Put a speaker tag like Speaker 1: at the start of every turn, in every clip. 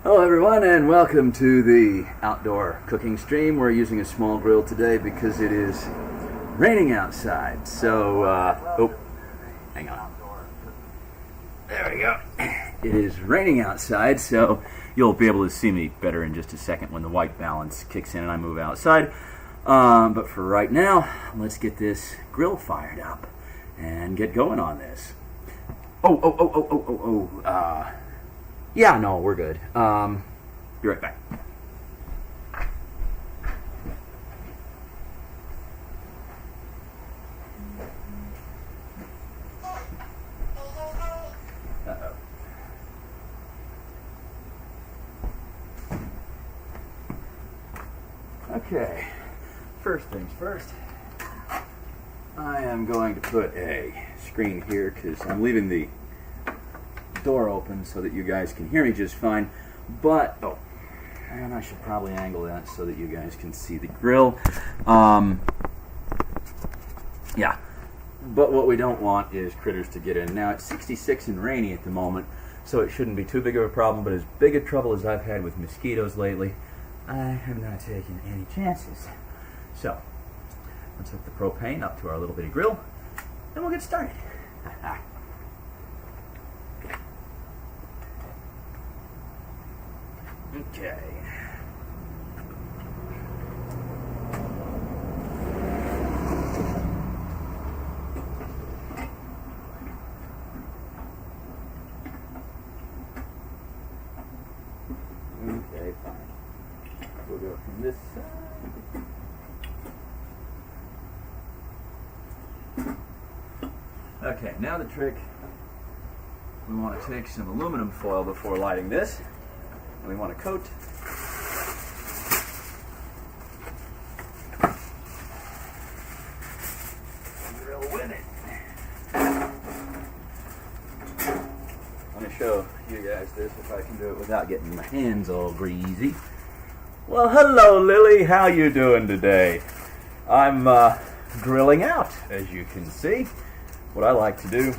Speaker 1: Hello everyone and welcome to the outdoor cooking stream. We're using a small grill today because it is raining outside. So, hang on. There we go. It is raining outside, so you'll be able to see me better in just a second when the white balance kicks in and I move outside. But for right now, let's get this grill fired up and get going on this. Yeah, no, we're good. Be right back. Okay, first things first, I am going to put a screen here because I'm leaving the door open so that you guys can hear me just fine, but and I should probably angle that so that you guys can see the grill. Yeah, but what we don't want is critters to get in. Now it's 66 and rainy at the moment, so it shouldn't be too big of a problem, but as big a trouble as I've had with mosquitoes lately, I have not taken any chances. So let's hook the propane up to our little bitty grill and we'll get started. Okay. Okay, fine. We'll go from this side. Okay, now the trick. We want to take some aluminum foil before lighting this. And we want to coat the grill with it. I'm going to show you guys this if I can do it without getting my hands all greasy. Well, hello Lily, how you doing today? I'm grilling out, as you can see. What I like to do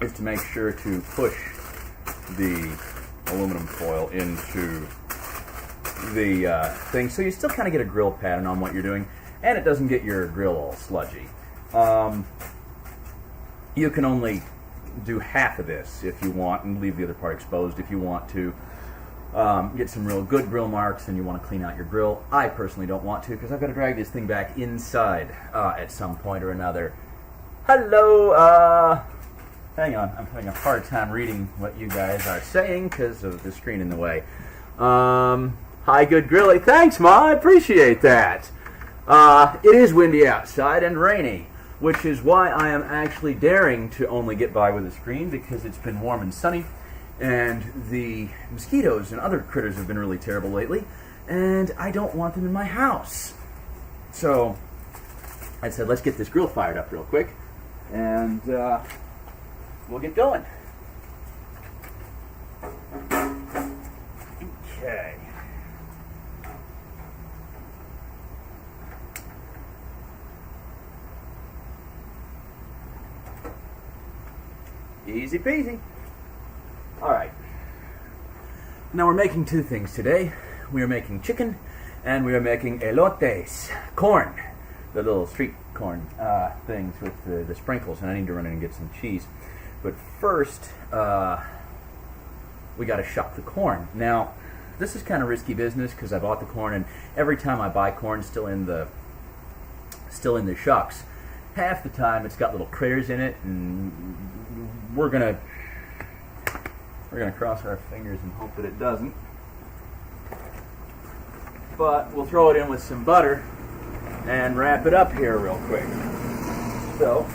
Speaker 1: is to make sure to push the aluminum foil into the thing, so you still kind of get a grill pattern on what you're doing, and it doesn't get your grill all sludgy. You can only do half of this if you want, and leave the other part exposed if you want to get some real good grill marks and you want to clean out your grill. I personally don't want to because I've got to drag this thing back inside at some point or another. Hello, hang on, I'm having a hard time reading what you guys are saying because of the screen in the way. Hi, good grilly. Thanks, Ma. I appreciate that. It is windy outside and rainy, which is why I am actually daring to only get by with a screen because it's been warm and sunny, and the mosquitoes and other critters have been really terrible lately, and I don't want them in my house. So I said, let's get this grill fired up real quick, and we'll get going. Okay. Easy peasy. All right. Now we're making two things today. We are making chicken and we are making elotes, corn, the little street corn things with the sprinkles, and I need to run in and get some cheese. But first, we got to shuck the corn. Now, this is kind of risky business because I bought the corn, and every time I buy corn still in the shucks, half the time it's got little critters in it, and we're gonna cross our fingers and hope that it doesn't. But we'll throw it in with some butter and wrap it up here real quick. So,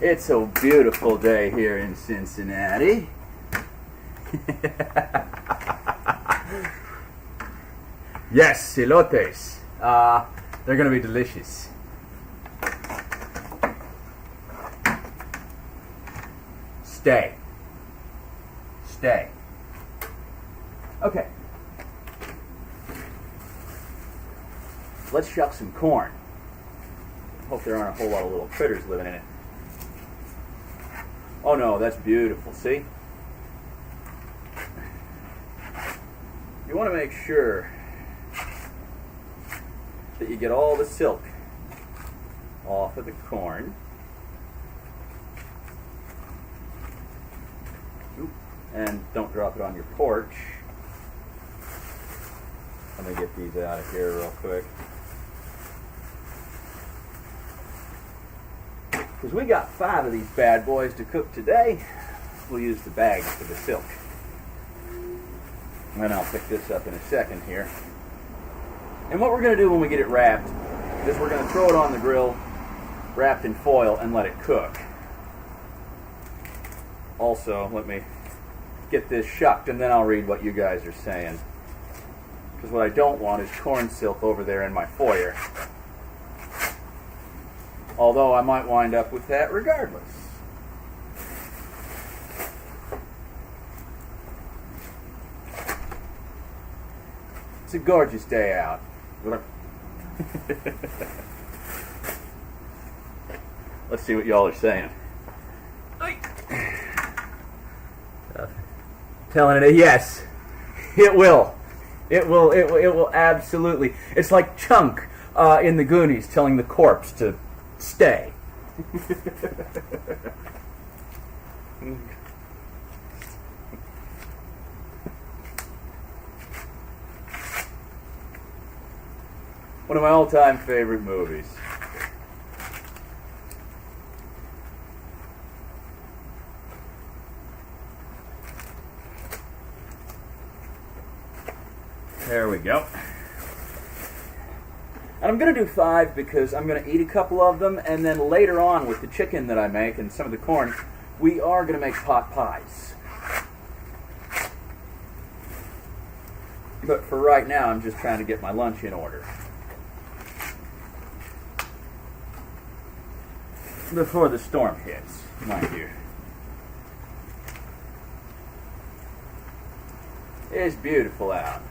Speaker 1: it's a beautiful day here in Cincinnati. Yes, elotes. They're going to be delicious. Stay. Okay. Let's shuck some corn. Hope there aren't a whole lot of little critters living in it. Oh no, that's beautiful, see? You want to make sure that you get all the silk off of the corn. And don't drop it on your porch. Let me get these out of here real quick. Because we got 5 of these bad boys to cook today. We'll use the bags for the silk. And I'll pick this up in a second here. And what we're going to do when we get it wrapped is we're going to throw it on the grill, wrapped in foil, and let it cook. Also, let me get this shucked, and then I'll read what you guys are saying. Because what I don't want is corn silk over there in my foyer. Although I might wind up with that regardless. It's a gorgeous day out. Let's see what y'all are saying. Telling it, yes, it will. It will absolutely. It's like Chunk in the Goonies telling the corpse to stay. One of my all-time favorite movies. There we go. And I'm going to do 5 because I'm going to eat a couple of them, and then later on with the chicken that I make and some of the corn, we are going to make pot pies. But for right now, I'm just trying to get my lunch in order. Before the storm hits, mind you. It's beautiful out.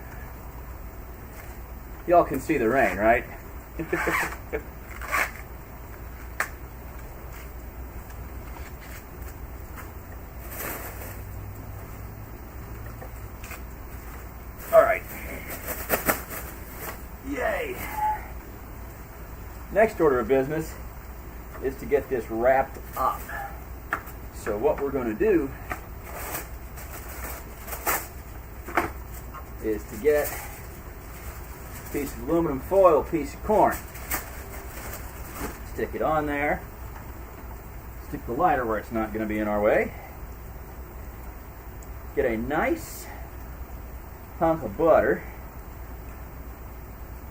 Speaker 1: Y'all can see the rain, right? All right. Yay. Next order of business is to get this wrapped up. So what we're going to do is to get a piece of aluminum foil, piece of corn, stick it on there, stick the lighter where it's not going to be in our way, get a nice hunk of butter.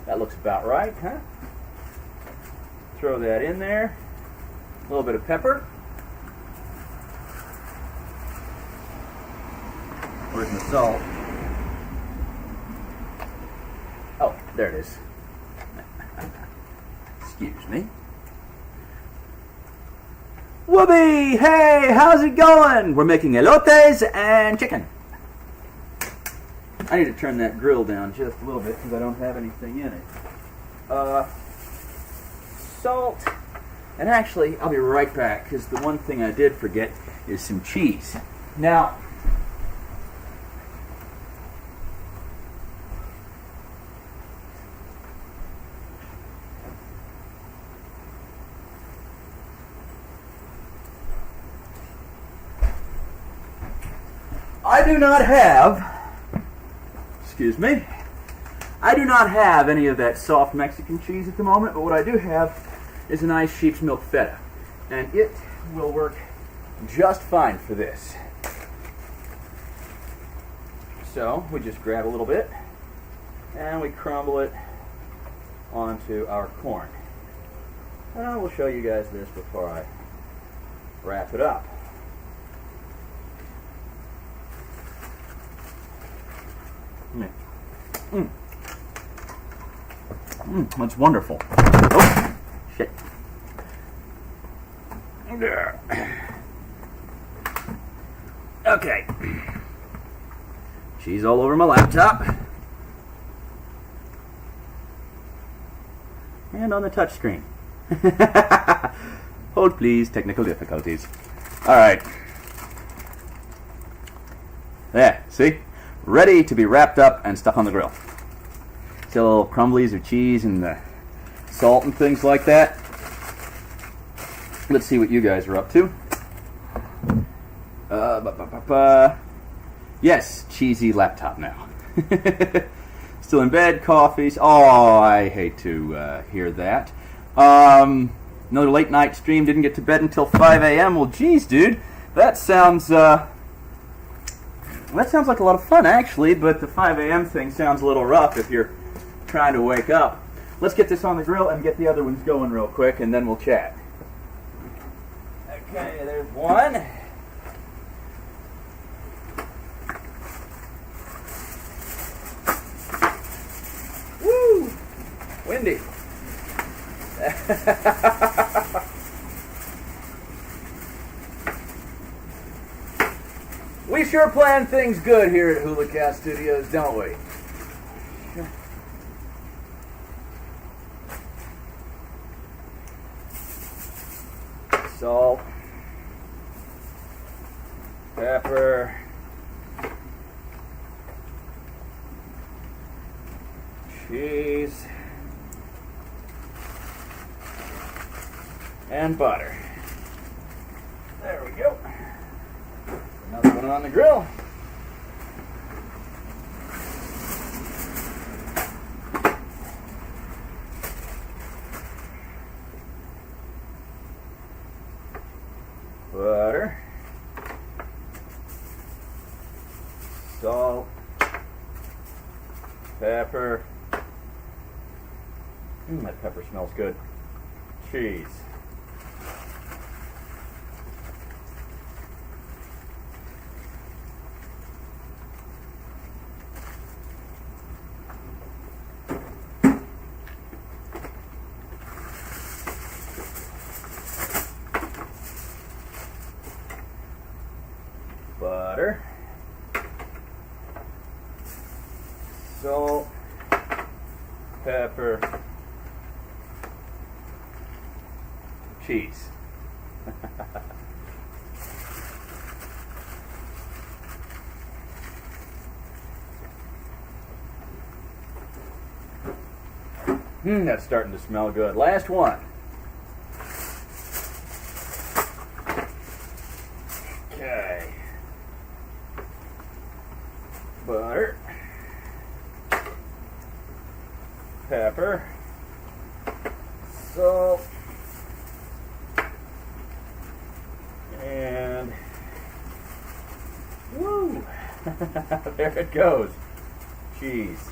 Speaker 1: That looks about right, huh? Throw that in there. A little bit of pepper. Where's the salt? Oh, there it is. Excuse me. Whoopee! Hey, how's it going? We're making elotes and chicken. I need to turn that grill down just a little bit because I don't have anything in it. Salt. And actually, I'll be right back because the one thing I did forget is some cheese. Now, I do not have any of that soft Mexican cheese at the moment, but what I do have is a nice sheep's milk feta, and it will work just fine for this. So we just grab a little bit and we crumble it onto our corn. And I will show you guys this before I wrap it up. That's wonderful. Oh, shit. Okay. Cheese all over my laptop. And on the touch screen. Hold please, technical difficulties. Alright. There, see? Ready to be wrapped up and stuck on the grill. See little crumblies of cheese and the salt and things like that. Let's see what you guys are up to. Yes, cheesy laptop now. Still in bed, coffees. Oh, I hate to hear that. Another late night stream, didn't get to bed until 5 a.m. Well, geez, dude, that sounds like a lot of fun, actually, but the 5 a.m. thing sounds a little rough if you're trying to wake up. Let's get this on the grill and get the other ones going real quick, and then we'll chat. Okay, there's one. Woo! Windy. We sure plan things good here at Hula-Cow Studios, don't we? Salt, pepper, cheese, and butter. There we go. Another one on the grill. Butter, salt, pepper. That pepper smells good. Cheese. Butter, salt, pepper, cheese. That's starting to smell good. Last one. Okay. Butter, pepper, salt, and woo! There it goes. Cheese.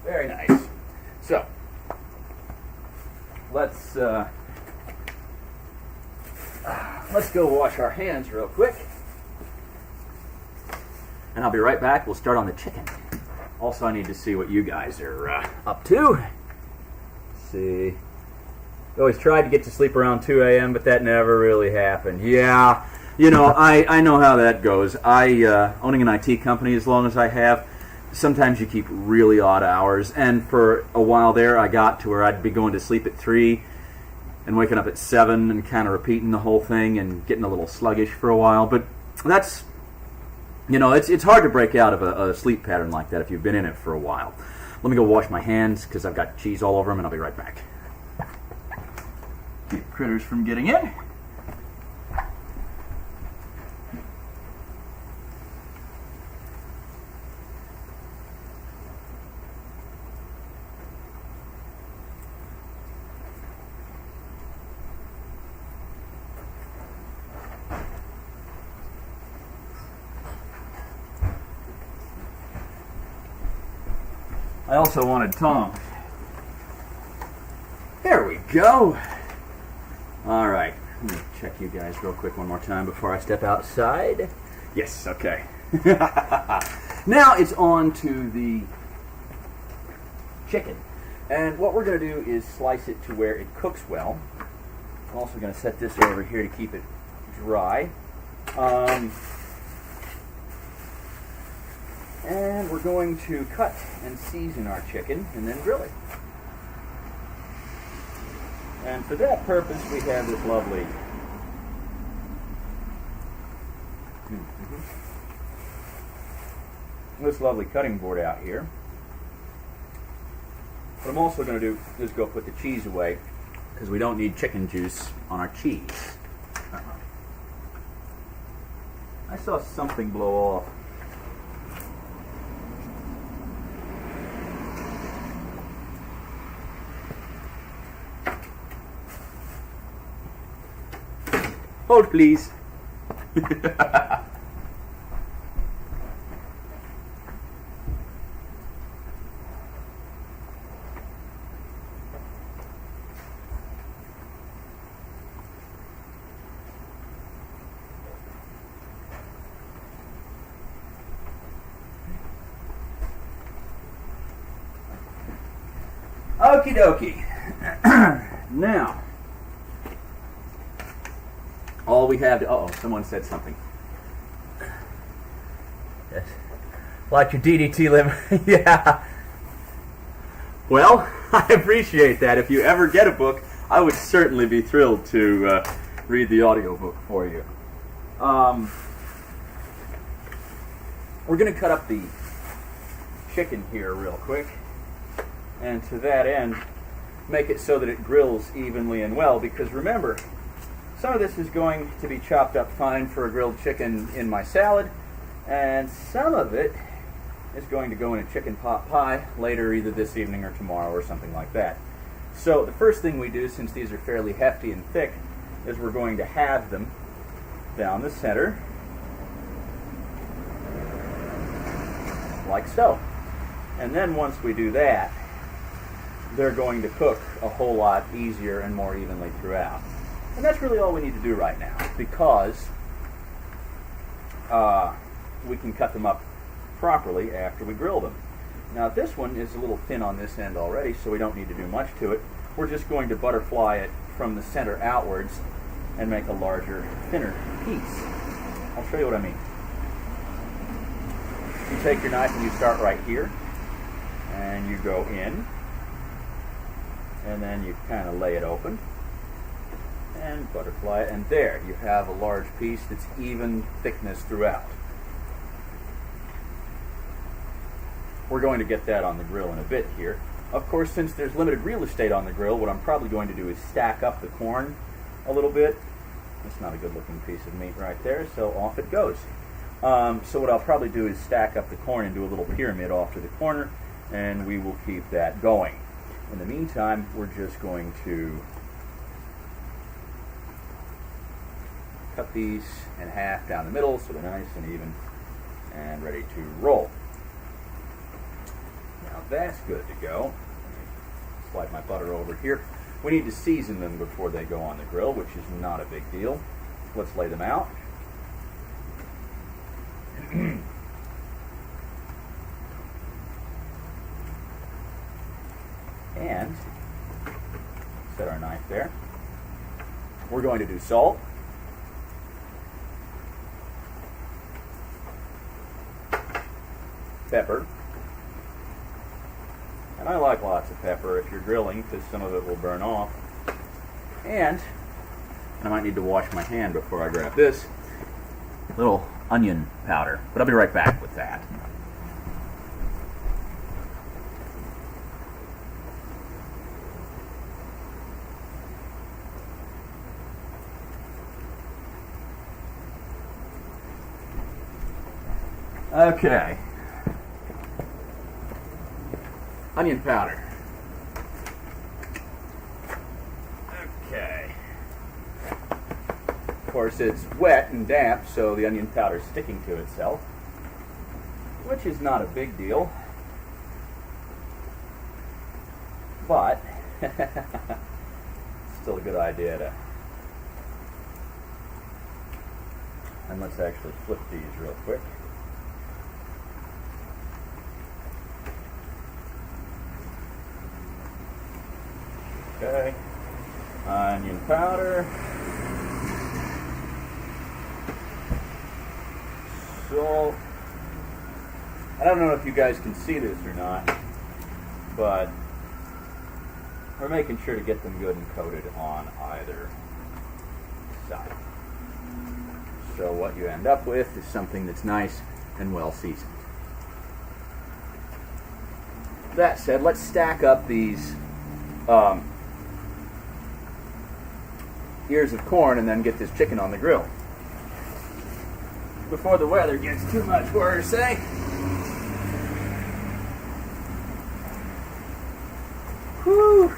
Speaker 1: Very nice. So, let's go wash our hands real quick. And I'll be right back. We'll start on the chicken. Also, I need to see what you guys are up to. Let's see. I always tried to get to sleep around 2 a.m., but that never really happened. Yeah, you know, I know how that goes. Owning an IT company as long as I have, sometimes you keep really odd hours, and for a while there I got to where I'd be going to sleep at 3 and waking up at 7 and kind of repeating the whole thing and getting a little sluggish for a while. But that's, you know, it's hard to break out of a sleep pattern like that if you've been in it for a while. Let me go wash my hands because I've got cheese all over them, and I'll be right back. Keep critters from getting in. I also wanted tongs. There we go. All right, let me check you guys real quick one more time before I step outside. Yes, okay. Now it's on to the chicken. And what we're going to do is slice it to where it cooks well. I'm also going to set this over here to keep it And we're going to cut and season our chicken and then grill it. And for that purpose, we have this lovely cutting board out here. What I'm also going to do is go put the cheese away, because we don't need chicken juice on our cheese. I saw something blow off. Hold, please. Okie dokie. Now, all we have to, uh-oh, someone said something. Yes. Like your DDT limit. Yeah. Well, I appreciate that. If you ever get a book, I would certainly be thrilled to read the audiobook for you. We're going to cut up the chicken here real quick. And to that end, make it so that it grills evenly and well, because remember, some of this is going to be chopped up fine for a grilled chicken in my salad, and some of it is going to go in a chicken pot pie later, either this evening or tomorrow or something like that. So the first thing we do, since these are fairly hefty and thick, is we're going to halve them down the center, like so. And then once we do that, they're going to cook a whole lot easier and more evenly throughout. And that's really all we need to do right now, because we can cut them up properly after we grill them. Now this one is a little thin on this end already, so we don't need to do much to it. We're just going to butterfly it from the center outwards and make a larger, thinner piece. I'll show you what I mean. You take your knife and you start right here, and you go in, and then you kind of lay it open and butterfly it, and there you have a large piece that's even thickness throughout. We're going to get that on the grill in a bit here. Of course, since there's limited real estate on the grill, what I'm probably going to do is stack up the corn a little bit. That's not a good looking piece of meat right there, so off it goes. So what I'll probably do is stack up the corn and do a little pyramid off to the corner, and we will keep that going. In the meantime, we're just going to cut these in half down the middle so they're nice and even and ready to roll. Now that's good to go. Slide my butter over here. We need to season them before they go on the grill, which is not a big deal. Let's lay them out. And set our knife there. We're going to do salt, pepper, and I like lots of pepper if you're grilling, because some of it will burn off. And I might need to wash my hand before I grab this, little onion powder, but I'll be right back with that. Okay. Onion powder. Okay. Of course, it's wet and damp, so the onion powder is sticking to itself, which is not a big deal. But still a good idea to. And let's actually flip these real quick. Okay, onion powder, salt, I don't know if you guys can see this or not, but we're making sure to get them good and coated on either side. So what you end up with is something that's nice and well seasoned. That said, let's stack up these ears of corn and then get this chicken on the grill before the weather gets too much worse, eh? Whew.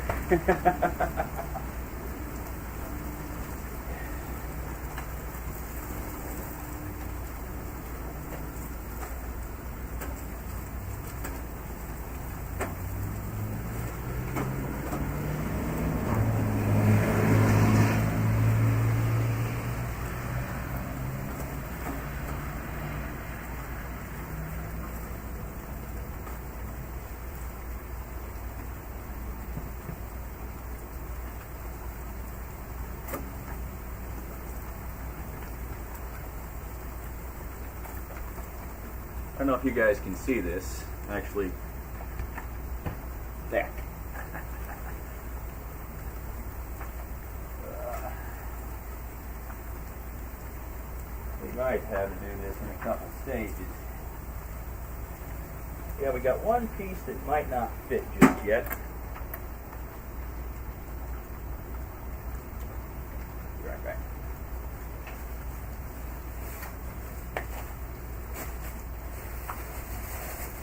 Speaker 1: I don't know if you guys can see this. Actually, there. We might have to do this in a couple stages. Yeah, we got one piece that might not fit just yet. Be right back.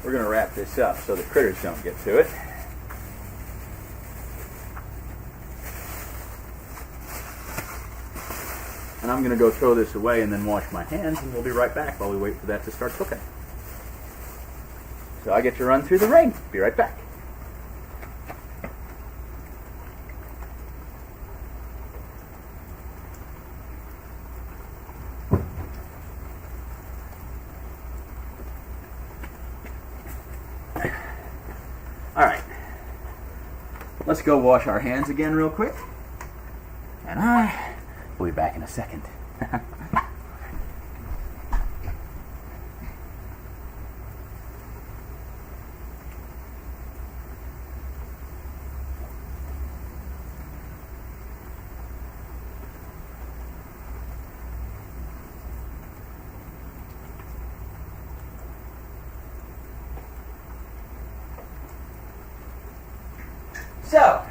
Speaker 1: We're going to wrap this up so the critters don't get to it. And I'm going to go throw this away and then wash my hands, and we'll be right back while we wait for that to start cooking. So I get to run through the rain. Be right back. Alright, let's go wash our hands again real quick, and we'll be back in a second. So,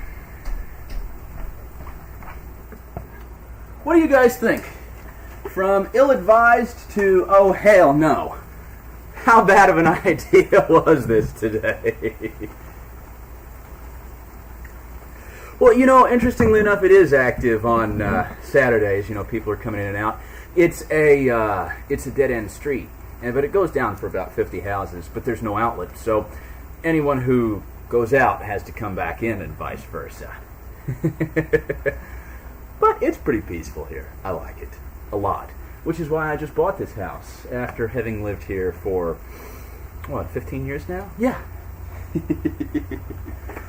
Speaker 1: what do you guys think? From ill-advised to, oh hell no. How bad of an idea was this today? Well, you know, interestingly enough, it is active on Saturdays. You know, people are coming in and out. It's a dead-end street, but it goes down for about 50 houses, but there's no outlet. So anyone who goes out has to come back in and vice versa. But it's pretty peaceful here. I like it a lot, which is why I just bought this house after having lived here for, what, 15 years now? Yeah.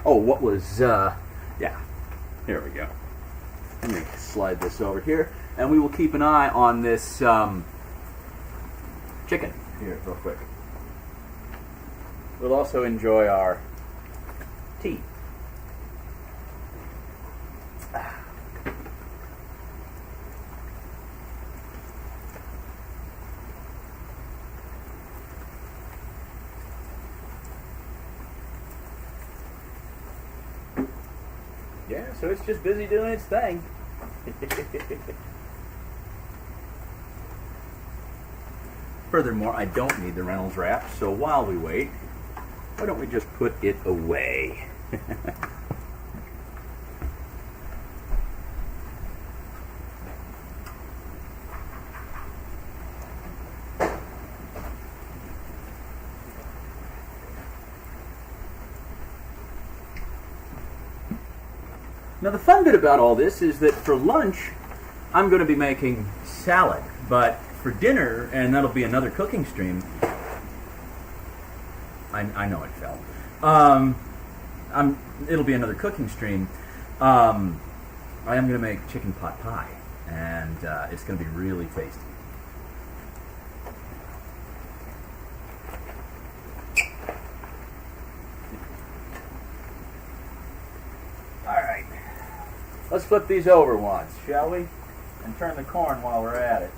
Speaker 1: Oh, what was, yeah, here we go. Let me slide this over here, and we will keep an eye on this chicken here real quick. We'll also enjoy our tea. Yeah, so it's just busy doing its thing. Furthermore, I don't need the Reynolds wrap, so while we wait, why don't we just put it away? Now the fun bit about all this is that for lunch, I'm going to be making salad, but for dinner, and that'll be another cooking stream, I know it fell. It'll be another cooking stream. I am going to make chicken pot pie, and it's going to be really tasty. Let's flip these over once, shall we? And turn the corn while we're at it.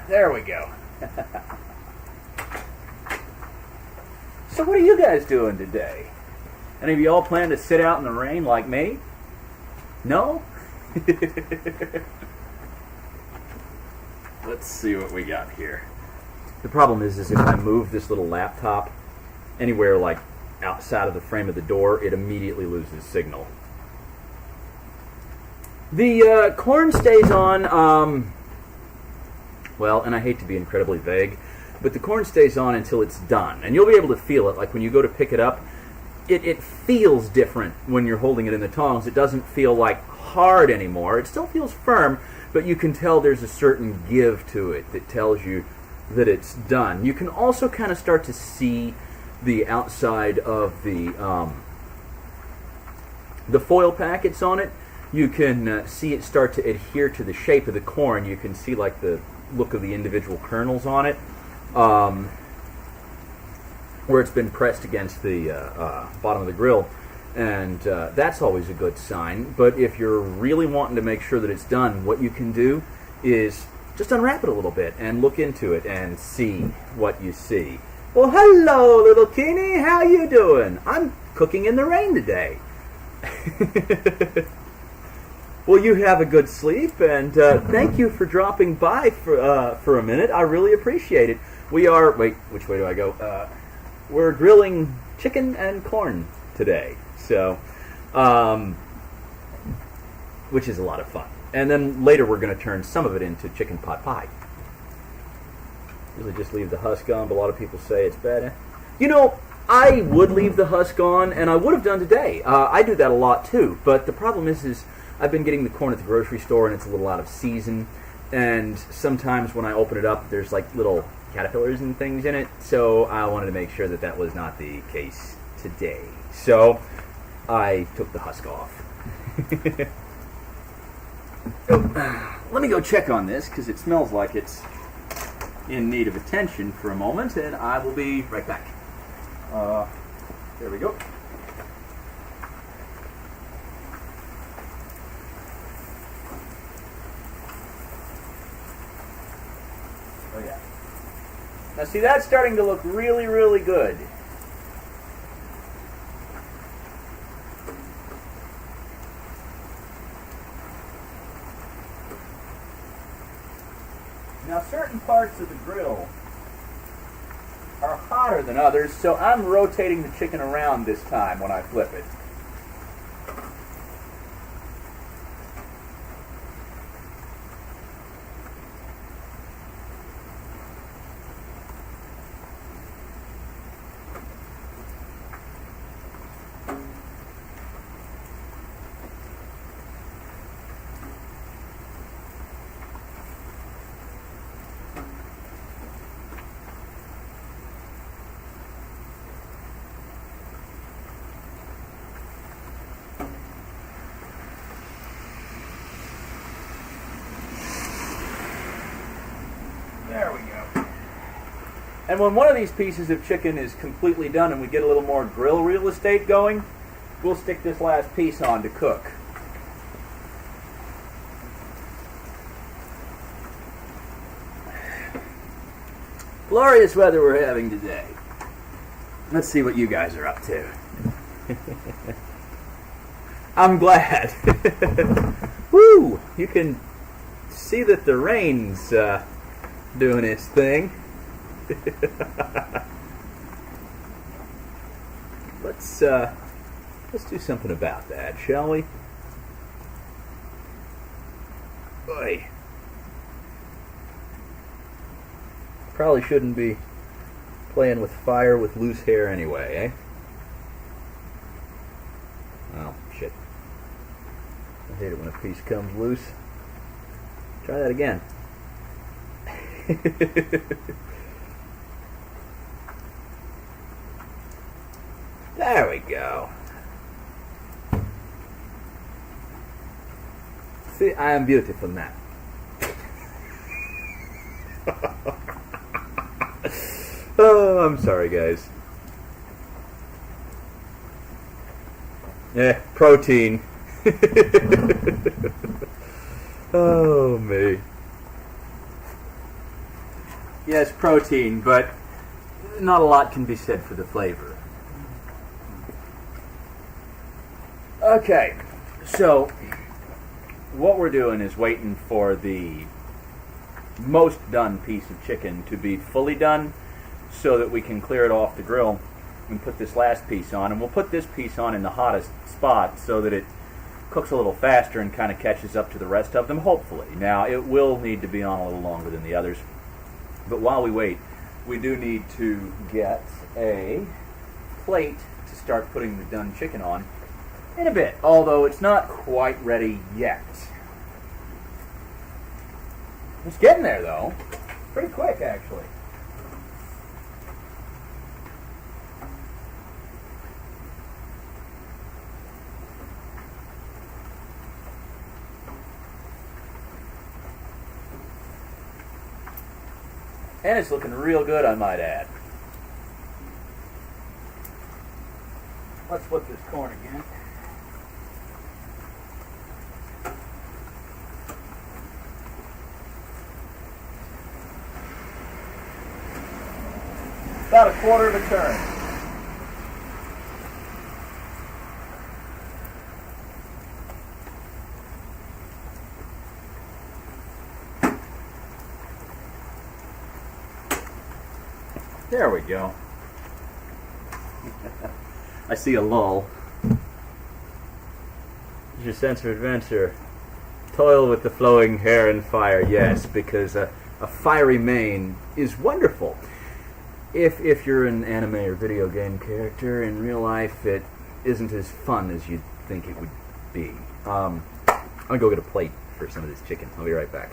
Speaker 1: There we go. So what are you guys doing today? Any of you all plan to sit out in the rain like me? No? Let's see what we got here. The problem is if I move this little laptop anywhere like outside of the frame of the door, it immediately loses signal. The corn stays on, well, and I hate to be incredibly vague, but the corn stays on until it's done. And you'll be able to feel it. Like when you go to pick it up, it feels different when you're holding it in the tongs. It doesn't feel like hard anymore. It still feels firm, but you can tell there's a certain give to it that tells you that it's done. You can also kind of start to see the outside of the foil packets on it. You can see it start to adhere to the shape of the corn. You can see like the look of the individual kernels on it, where it's been pressed against the bottom of the grill, and that's always a good sign. But if you're really wanting to make sure that it's done, what you can do is just unwrap it a little bit and look into it and see what you see. Well, hello, little Keeny. How you doing? I'm cooking in the rain today. Well, you have a good sleep, and thank you for dropping by for a minute. I really appreciate it. We are, wait, which way do I go? We're grilling chicken and corn today, so, which is a lot of fun. And then later we're going to turn some of it into chicken pot pie. Usually just leave the husk on, but a lot of people say it's bad. You know, I would leave the husk on, and I would have done today. I do that a lot too, but the problem is I've been getting the corn at the grocery store, and it's a little out of season, and sometimes when I open it up, there's like little caterpillars and things in it, so I wanted to make sure that that was not the case today. So I took the husk off. Let me go check on this, because it smells like it's in need of attention for a moment, and I will be right back. There we go. Oh yeah. Now see, that's starting to look really, really good. Now certain parts of the grill are hotter than others, so I'm rotating the chicken around this time when I flip it. There we go. And when one of these pieces of chicken is completely done and we get a little more grill real estate going, we'll stick this last piece on to cook. Glorious weather we're having today. Let's see what you guys are up to. I'm glad. Woo! You can see that the rain's doing its thing. Let's do something about that, shall we? Boy. Probably shouldn't be playing with fire with loose hair anyway, eh? Oh, shit. I hate it when a piece comes loose. Try that again. There we go. See, I am beautiful now. Oh, I'm sorry, guys. Yeah, protein. Oh, me. Yes, protein, but not a lot can be said for the flavor. Okay, so what we're doing is waiting for the most done piece of chicken to be fully done so that we can clear it off the grill and put this last piece on. And we'll put this piece on in the hottest spot so that it cooks a little faster and kind of catches up to the rest of them, hopefully. Now, it will need to be on a little longer than the others. But while we wait, we do need to get a plate to start putting the done chicken on in a bit, although it's not quite ready yet. It's getting there, though. Pretty quick, actually. And it's looking real good, I might add. Let's flip this corn again. About a quarter of a turn. There we go. I see a lull. Is your sense of adventure? Toil with the flowing hair and fire, yes, because a fiery mane is wonderful. If you're an anime or video game character, in real life it isn't as fun as you'd think it would be. I'm gonna go get a plate for some of this chicken. I'll be right back.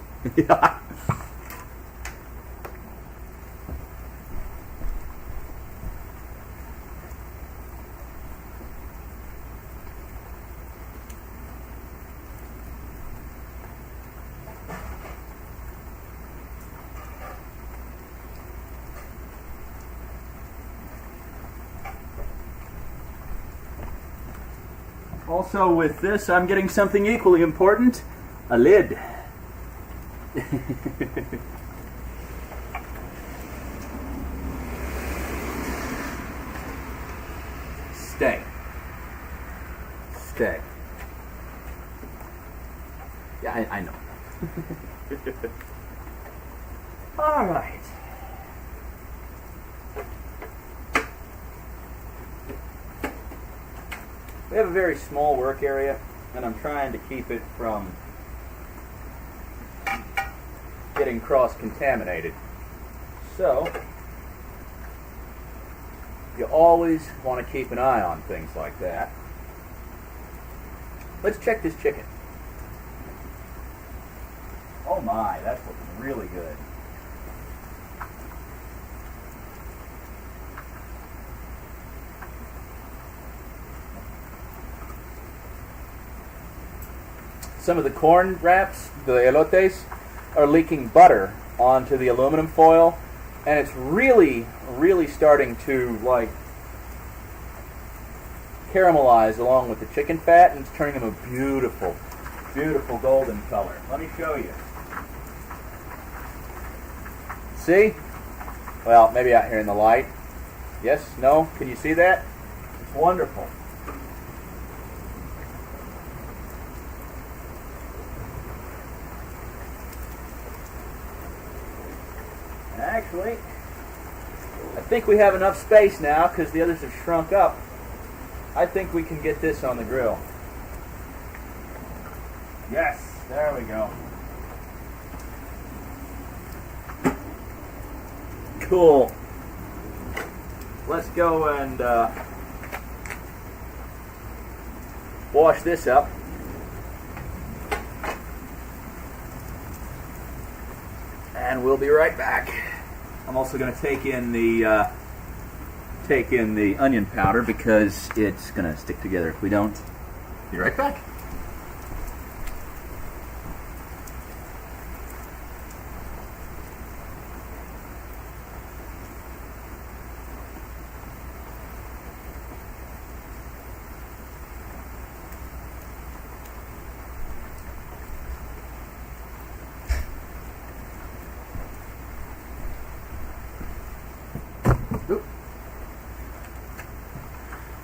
Speaker 1: Also with this, I'm getting something equally important, a lid. Stay. Stay. Yeah, I know. All right. We have a very small work area, and I'm trying to keep it from getting cross-contaminated. So, you always want to keep an eye on things like that. Let's check this chicken. Oh my, that's looking really good. Some of the corn wraps, the elotes, are leaking butter onto the aluminum foil, and it's really, really starting to like caramelize along with the chicken fat, and it's turning them a beautiful, beautiful golden color. Let me show you. See? Well, maybe out here in the light. Yes? No? Can you see that? It's wonderful. Actually, I think we have enough space now because the others have shrunk up. I think we can get this on the grill. Yes, there we go. Cool. Let's go and wash this up. And we'll be right back. I'm also going to take in the onion powder because it's going to stick together if we don't. Be right back.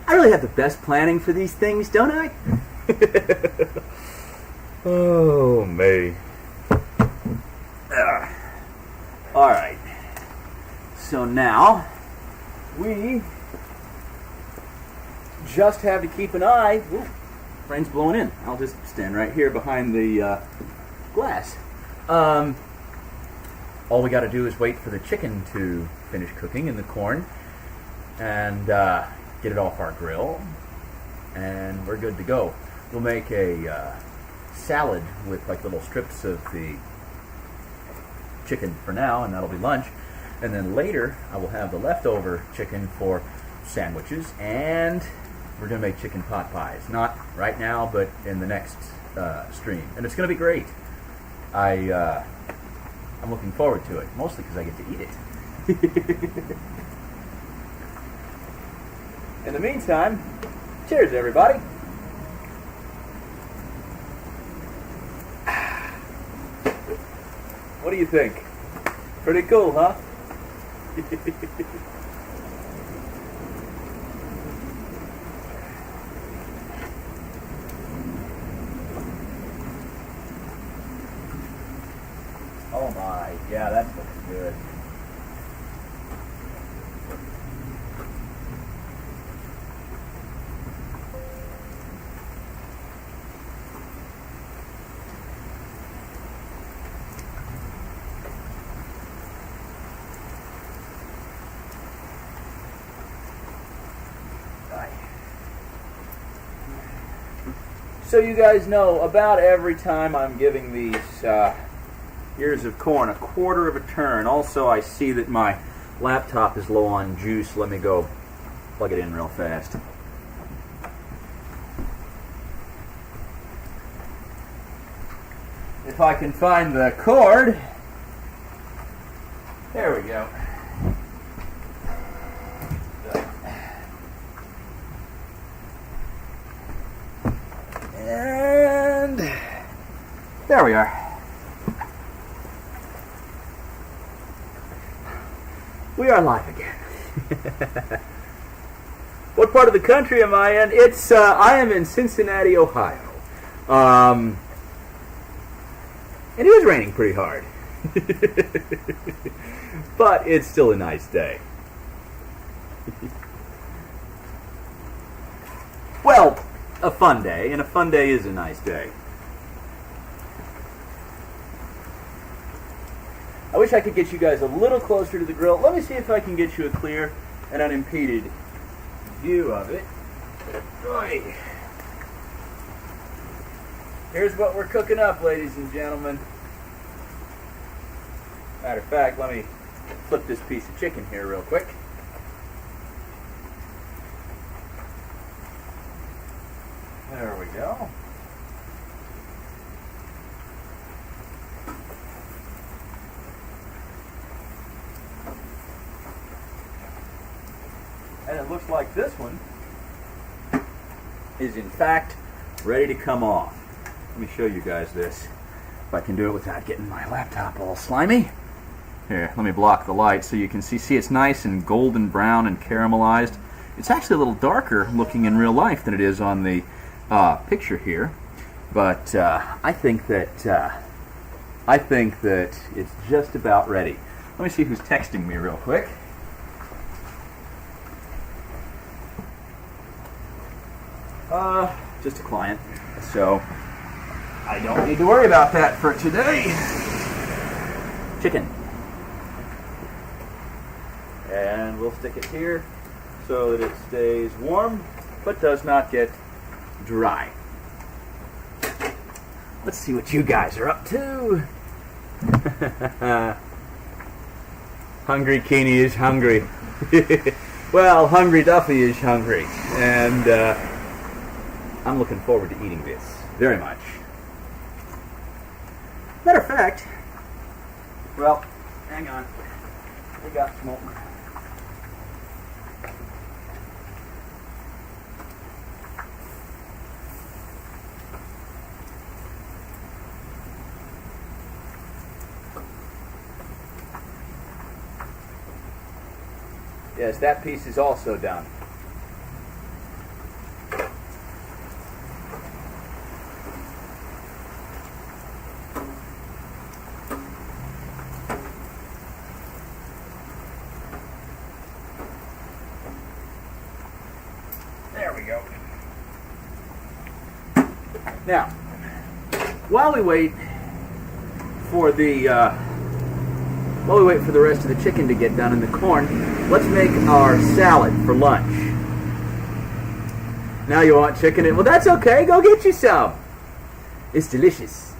Speaker 1: I really have the best planning for these things, don't I? Oh, me. Alright. So now, we just have to keep an eye. Ooh, rain's blowing in. I'll just stand right here behind the glass. All we got to do is wait for the chicken to finish cooking in the corn. And get it off our grill, and we're good to go. We'll make a salad with like little strips of the chicken for now, and that'll be lunch. And then later, I will have the leftover chicken for sandwiches, and we're going to make chicken pot pies. Not right now, but in the next stream. And it's going to be great. I'm looking forward to it, mostly because I get to eat it. In the meantime, cheers, everybody. What do you think? Pretty cool, huh? Oh my, yeah, that looks good. So you guys know, about every time I'm giving these ears of corn a quarter of a turn. Also, I see that my laptop is low on juice. Let me go plug it in real fast. If I can find the cord. There we go. And there we are. We are live again. What part of the country am I in? I am in Cincinnati, Ohio. And it is raining pretty hard. But it's still a nice day. Well, a fun day, and a fun day is a nice day. I wish I could get you guys a little closer to the grill. Let me see if I can get you a clear and unimpeded view of it. Right. Here's what we're cooking up, ladies and gentlemen. Matter of fact, let me flip this piece of chicken here real quick. There we go. And it looks like this one is in fact ready to come off. Let me show you guys this. If I can do it without getting my laptop all slimy. Here, let me block the light so you can see it's nice and golden brown and caramelized. It's actually a little darker looking in real life than it is on the picture here, but I think that it's just about ready. Let me see who's texting me real quick. Just a client, so I don't need to worry about that for today. Chicken. And we'll stick it here so that it stays warm but does not get dry. Let's see what you guys are up to. Hungry Keeney is hungry. Well, Hungry Duffy is hungry. And I'm looking forward to eating this very much. Matter of fact, well, hang on. We got smoke. Yes, that piece is also done. There we go. Now, while we wait for the rest of the chicken to get done and the corn, let's make our salad for lunch. Now you want chicken? Well, that's okay. Go get you some. It's delicious.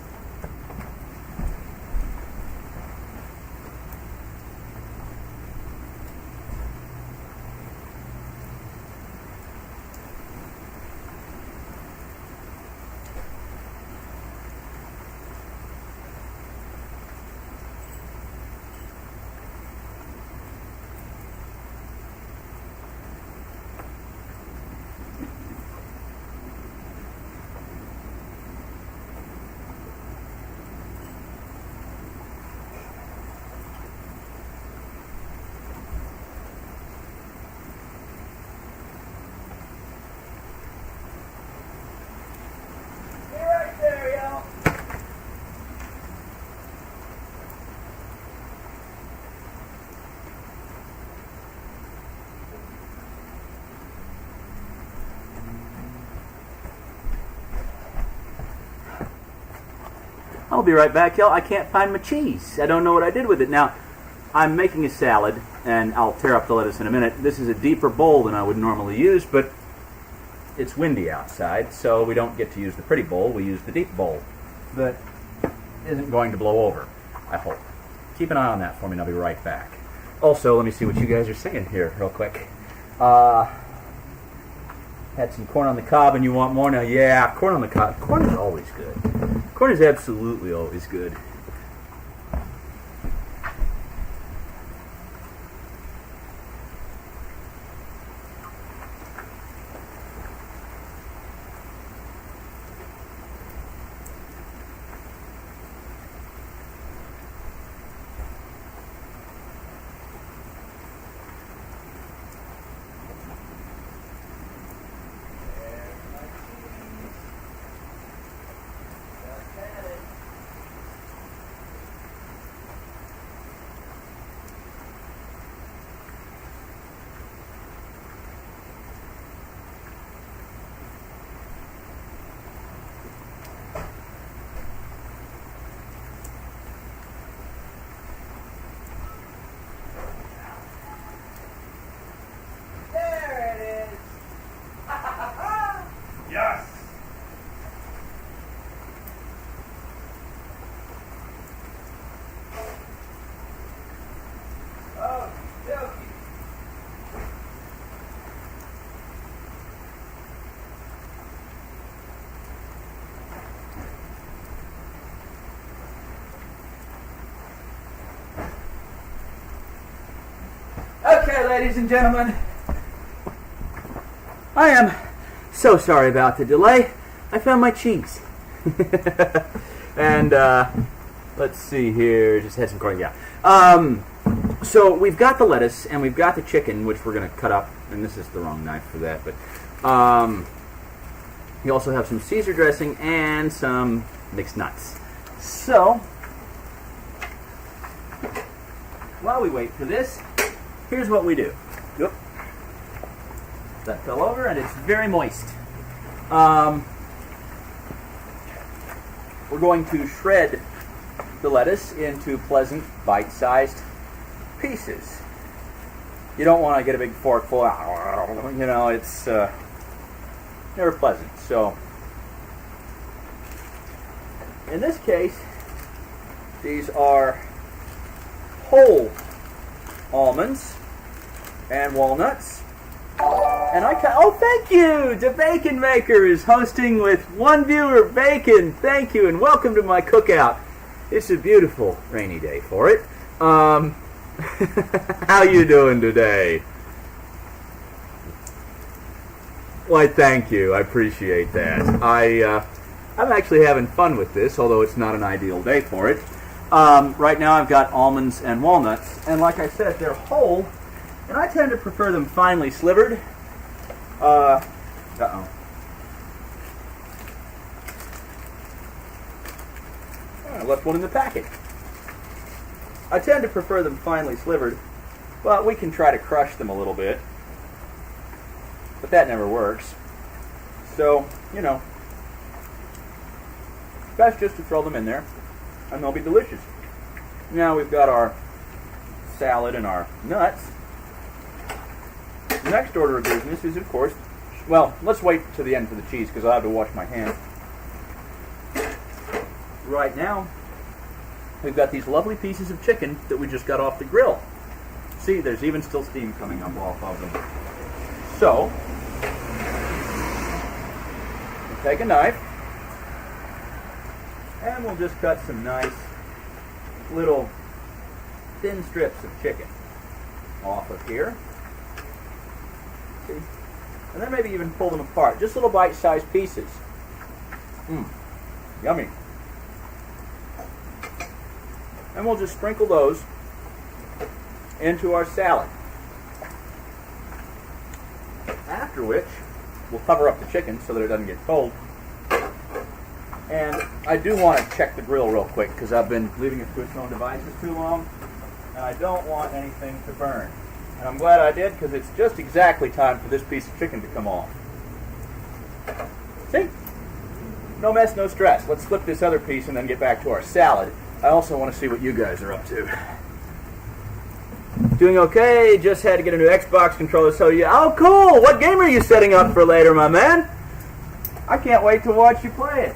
Speaker 1: I'll be right back, y'all. I can't find my cheese. I don't know what I did with it. Now, I'm making a salad, and I'll tear up the lettuce in a minute. This is a deeper bowl than I would normally use, but it's windy outside, so we don't get to use the pretty bowl. We use the deep bowl that isn't going to blow over, I hope. Keep an eye on that for me, and I'll be right back. Also, let me see what you guys are saying here real quick. Had some corn on the cob, and you want more now? Yeah, corn on the cob. Corn is always good. Corn is absolutely always good. Okay, ladies and gentlemen, I am so sorry about the delay. I found my cheese. And let's see here, just had some corn, yeah. So we've got the lettuce and we've got the chicken, which we're going to cut up, and this is the wrong knife for that, but you also have some Caesar dressing and some mixed nuts. So, while we wait for this, here's what we do. Yep. That fell over, and it's very moist. We're going to shred the lettuce into pleasant, bite-sized pieces. you don't want to get a big fork full of, you know, it's never pleasant. So in this case, these are whole almonds and walnuts. And oh, thank you! The Bacon Maker is hosting with one viewer, Bacon. Thank you, and welcome to my cookout. It's a beautiful rainy day for it. How you doing today? Why, thank you. I appreciate that. I'm actually having fun with this, although it's not an ideal day for it. Right now I've got almonds and walnuts, and like I said, they're whole, and I tend to prefer them finely slivered. Uh-oh. I left one in the packet. I tend to prefer them finely slivered, but we can try to crush them a little bit. But that never works. So, you know, best just to throw them in there, and they'll be delicious. Now we've got our salad and our nuts. The next order of business is, of course, well, let's wait to the end for the cheese because I'll have to wash my hands. Right now, we've got these lovely pieces of chicken that we just got off the grill. See, there's even still steam coming up off of them. So, we'll take a knife, and we'll just cut some nice little thin strips of chicken off of here. See? And then maybe even pull them apart. Just little bite-sized pieces. Yummy. And we'll just sprinkle those into our salad. After which, we'll cover up the chicken so that it doesn't get cold. And I do want to check the grill real quick because I've been leaving it to its own devices too long, and I don't want anything to burn. And I'm glad I did because it's just exactly time for this piece of chicken to come off. See? No mess, no stress. Let's flip this other piece and then get back to our salad. I also want to see what you guys are up to. Doing okay. Just had to get a new Xbox controller. So oh, cool. What game are you setting up for later, my man? I can't wait to watch you play it.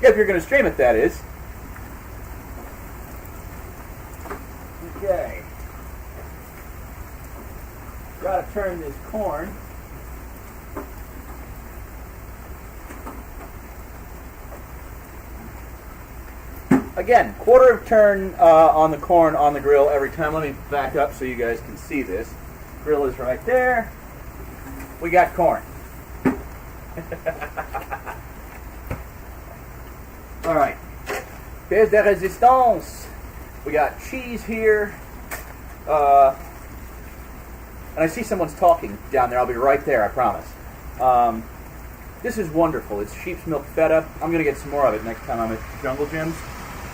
Speaker 1: If you're going to stream it, that is. Okay. Got to turn this corn. Again, quarter of turn on the corn on the grill every time. Let me back up so you guys can see this. Grill is right there. We got corn. All right. Pièce de résistance. We got cheese here. And I see someone's talking down there. I'll be right there, I promise. This is wonderful. It's sheep's milk feta. I'm going to get some more of it next time I'm at Jungle Jim's.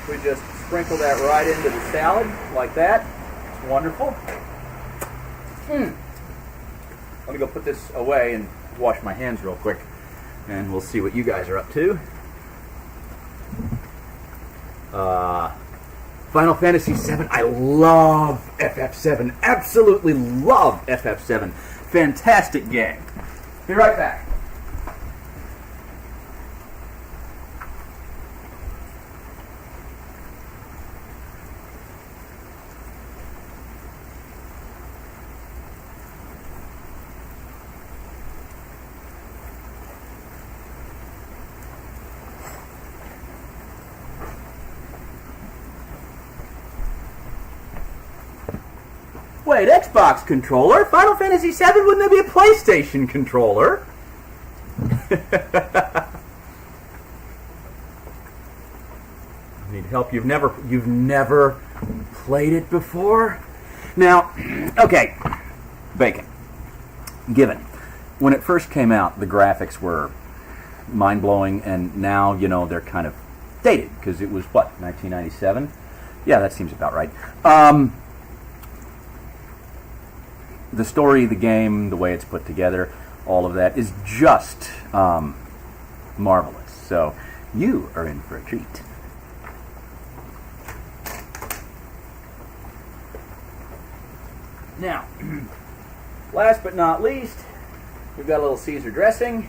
Speaker 1: We just sprinkle that right into the salad, like that. It's wonderful. Let me go put this away and wash my hands real quick, and we'll see what you guys are up to. Final Fantasy VII. I love FF7. Absolutely love FF7. Fantastic game. Be right back. Wait, Xbox controller? Final Fantasy VII? Wouldn't that be a PlayStation controller? Need help? You've never played it before? Now, okay, Bacon. Given, when it first came out, the graphics were mind-blowing, and now, you know, they're kind of dated, because it was, what, 1997? Yeah, that seems about right. The story, the game, the way it's put together, all of that is just marvelous. So you are in for a treat. Now, last but not least, we've got a little Caesar dressing.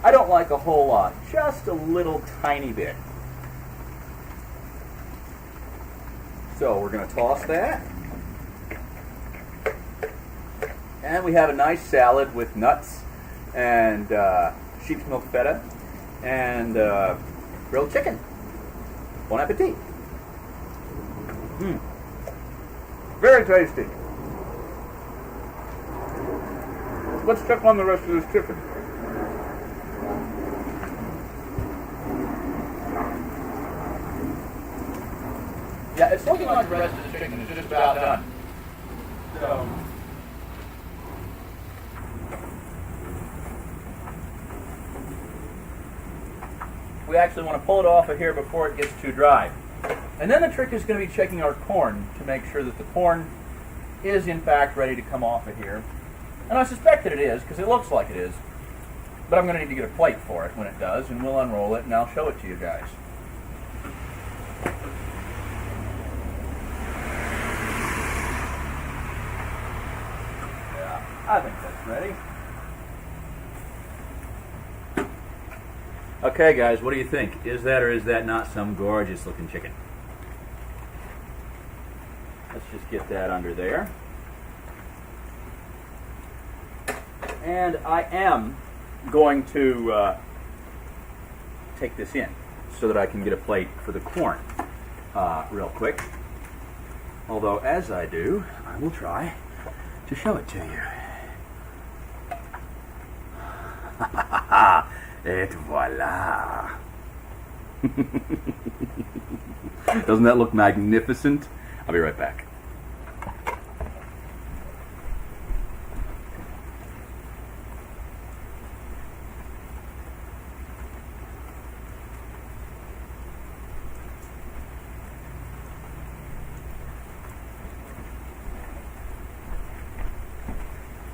Speaker 1: I don't like a whole lot, just a little tiny bit. So we're going to toss that. And we have a nice salad with nuts and sheep's milk feta and grilled chicken. Bon appetit. Very tasty. Let's check on the rest of this chicken. Yeah, it's looking like the rest of the chicken is just about done. So, we actually want to pull it off of here before it gets too dry. And then the trick is going to be checking our corn to make sure that the corn is in fact ready to come off of here. And I suspect that it is, because it looks like it is. But I'm going to need to get a plate for it when it does, and we'll unroll it and I'll show it to you guys. I think that's ready. Okay, guys, what do you think? Is that or is that not some gorgeous looking chicken? Let's just get that under there. And I am going to take this in so that I can get a plate for the corn real quick. Although, as I do, I will try to show it to you. Et voila! Doesn't that look magnificent? I'll be right back.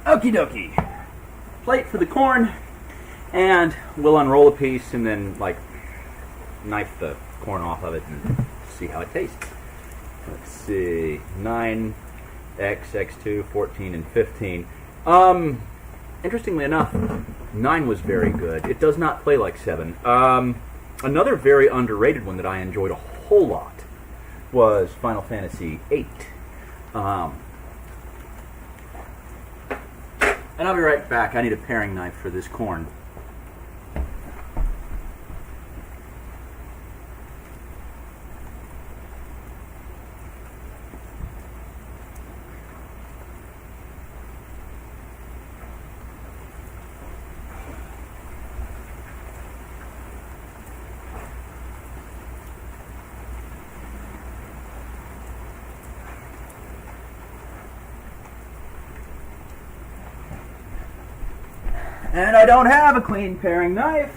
Speaker 1: Okie dokie. Plate for the corn. And we'll unroll a piece and then, like, knife the corn off of it and see how it tastes. Let's see. 9, X, X2, 14, and 15. Interestingly enough, 9 was very good. It does not play like 7. Another very underrated one that I enjoyed a whole lot was Final Fantasy 8. And I'll be right back. I need a paring knife for this corn. And I don't have a clean paring knife,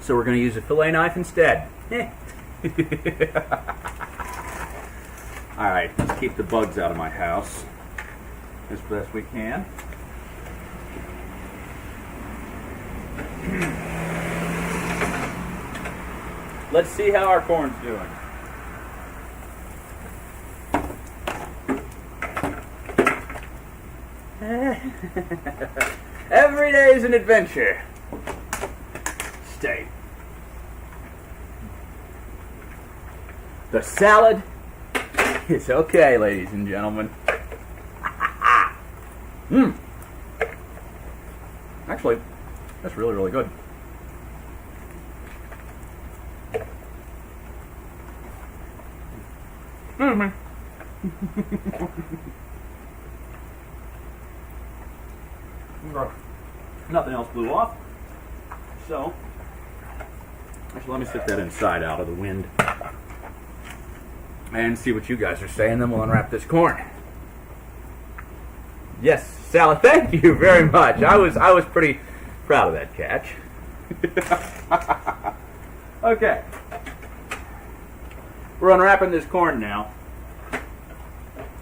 Speaker 1: so we're going to use a fillet knife instead. Alright, let's keep the bugs out of my house as best we can. Let's see how our corn's doing. Every day is an adventure. Stay. The salad is okay, ladies and gentlemen. Actually, that's really, really good. Excuse me. Nothing else blew off. So, actually, let me sit that inside out of the wind and see what you guys are saying. Then we'll unwrap this corn. Yes, salad. Thank you very much. I was pretty proud of that catch. Okay, we're unwrapping this corn now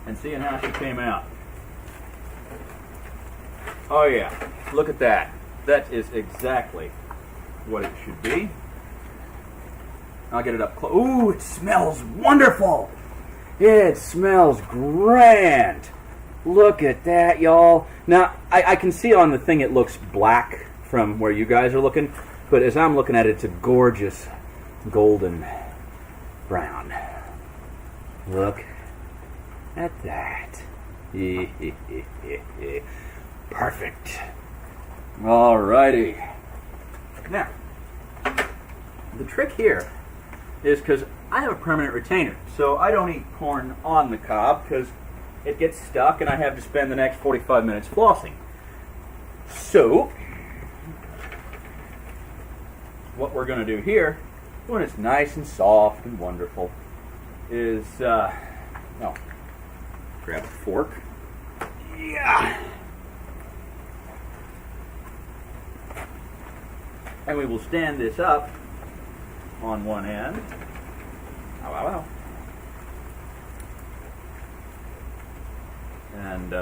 Speaker 1: and seeing how she came out. Oh yeah, look at that. That is exactly what it should be. I'll get it up close. Ooh, it smells wonderful. It smells grand. Look at that, y'all. Now, I can see on the thing it looks black from where you guys are looking, but as I'm looking at it, it's a gorgeous golden brown. Look at that. Perfect. Alrighty. Now, the trick here is because I have a permanent retainer, so I don't eat corn on the cob because it gets stuck and I have to spend the next 45 minutes flossing. So, what we're going to do here, when it's nice and soft and wonderful, is, grab a fork. Yeah! And we will stand this up on one end. Ow, ow, ow. And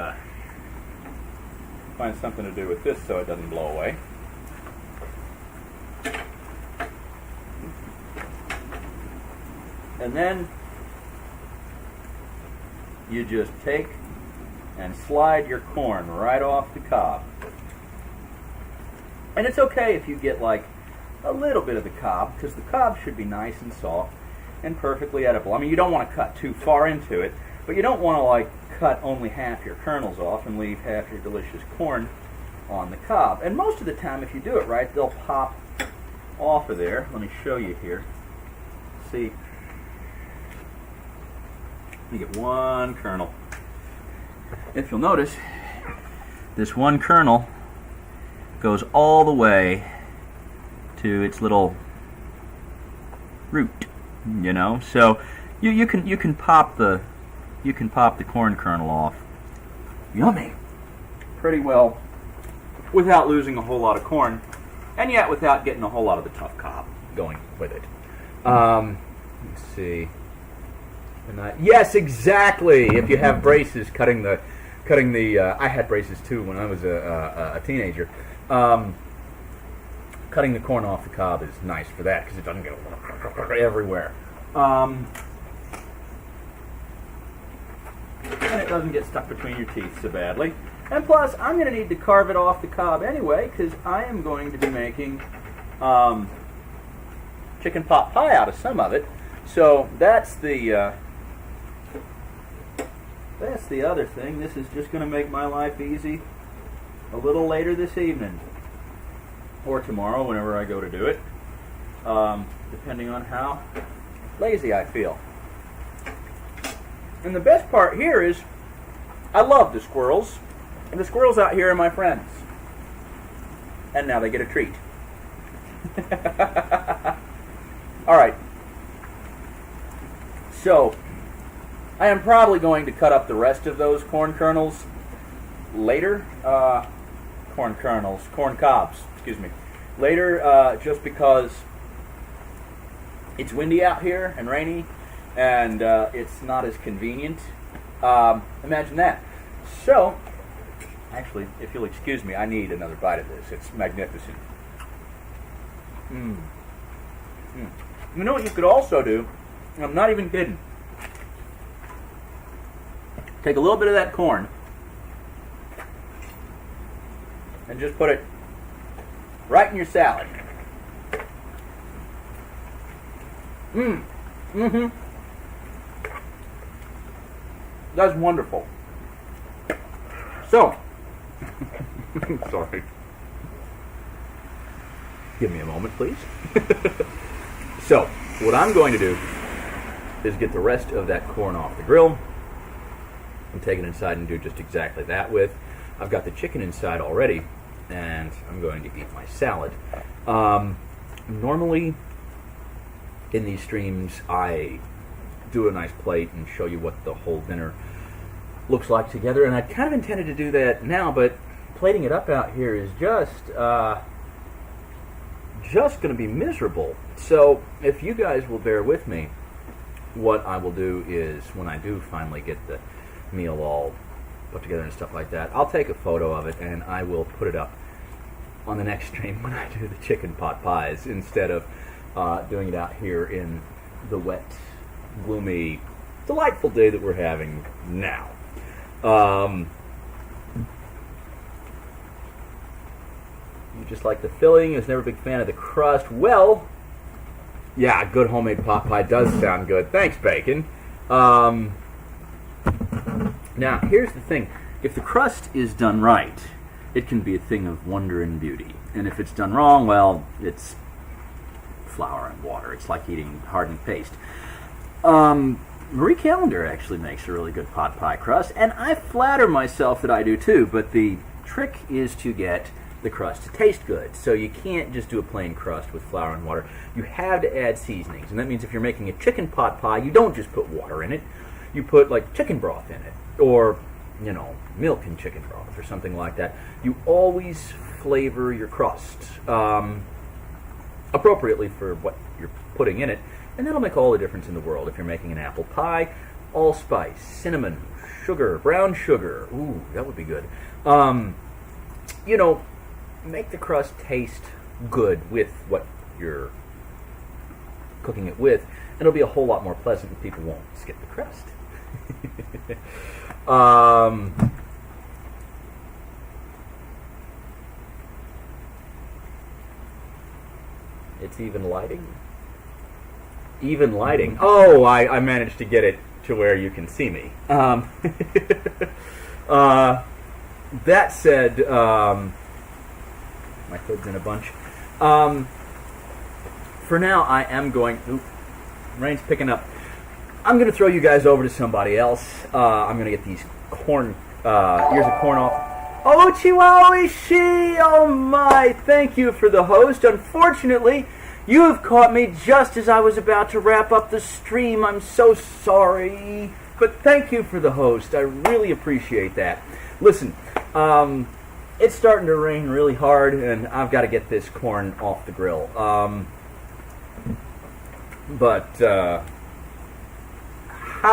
Speaker 1: find something to do with this so it doesn't blow away. And then you just take and slide your corn right off the cob. And it's okay if you get like a little bit of the cob, because the cob should be nice and soft and perfectly edible. I mean, you don't want to cut too far into it, but you don't want to like cut only half your kernels off and leave half your delicious corn on the cob. And most of the time, if you do it right, they'll pop off of there. Let me show you here. See, you get one kernel. If you'll notice, this one kernel goes all the way to its little root, you know. So you can pop the corn kernel off. Yummy. Pretty well, without losing a whole lot of corn, and yet without getting a whole lot of the tough cob going with it. Let's see. Yes, exactly. If you have braces, cutting the I had braces too when I was a teenager. Cutting the corn off the cob is nice for that because it doesn't get everywhere. And it doesn't get stuck between your teeth so badly. And plus, I'm going to need to carve it off the cob anyway because I am going to be making chicken pot pie out of some of it. So that's the other thing. This is just going to make my life easy a little later this evening. Or tomorrow, whenever I go to do it. Depending on how lazy I feel. And the best part here is, I love the squirrels. And the squirrels out here are my friends. And now they get a treat. Alright. So, I am probably going to cut up the rest of those corn kernels later. Corn cobs, excuse me. Later, just because it's windy out here and rainy, and it's not as convenient. Imagine that. So, actually, if you'll excuse me, I need another bite of this. It's magnificent. You know what you could also do? I'm not even kidding. Take a little bit of that corn and just put it right in your salad. That's wonderful. So, sorry. Give me a moment, please. So, what I'm going to do is get the rest of that corn off the grill and take it inside and do just exactly that with. I've got the chicken inside already, and I'm going to eat my salad. Normally, in these streams, I do a nice plate and show you what the whole dinner looks like together, and I kind of intended to do that now, but plating it up out here is just going to be miserable. So, if you guys will bear with me, what I will do is, when I do finally get the meal all put together and stuff like that, I'll take a photo of it and I will put it up on the next stream when I do the chicken pot pies instead of doing it out here in the wet, gloomy, delightful day that we're having now. You just like the filling. I was never a big fan of the crust. Well, yeah, good homemade pot pie does sound good. Thanks, Bacon. Now, here's the thing. If the crust is done right, it can be a thing of wonder and beauty. And if it's done wrong, well, it's flour and water. It's like eating hardened paste. Marie Callender actually makes a really good pot pie crust, and I flatter myself that I do too, but the trick is to get the crust to taste good. So you can't just do a plain crust with flour and water. You have to add seasonings, and that means if you're making a chicken pot pie, you don't just put water in it. You put like chicken broth in it, or milk and chicken broth, or something like that. You always flavor your crust appropriately for what you're putting in it, and that'll make all the difference in the world. If you're making an apple pie, allspice, cinnamon, sugar, brown sugar. Ooh, that would be good. Make the crust taste good with what you're cooking it with, and it'll be a whole lot more pleasant, and people won't skip the crust. It's even lighting. Even lighting. Oh, I managed to get it to where you can see me. That said, my hood's in a bunch. For now, I am going... Oop, rain's picking up. I'm going to throw you guys over to somebody else. I'm going to get these ears of corn off. Oh, Chihuahua-ishi! Oh my! Thank you for the host. Unfortunately, you have caught me just as I was about to wrap up the stream. I'm so sorry. But thank you for the host. I really appreciate that. Listen, it's starting to rain really hard, and I've got to get this corn off the grill. How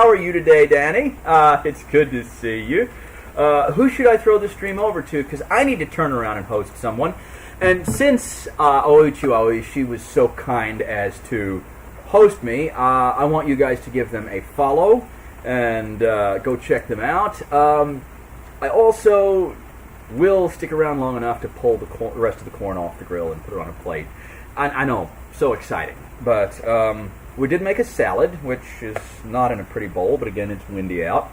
Speaker 1: are you today, Danny? It's good to see you. Who should I throw the stream over to? Because I need to turn around and host someone. And since she was so kind as to host me, I want you guys to give them a follow and go check them out. I also will stick around long enough to pull the rest of the corn off the grill and put it on a plate. I know, so exciting. But we did make a salad, which is not in a pretty bowl, but again, it's windy out.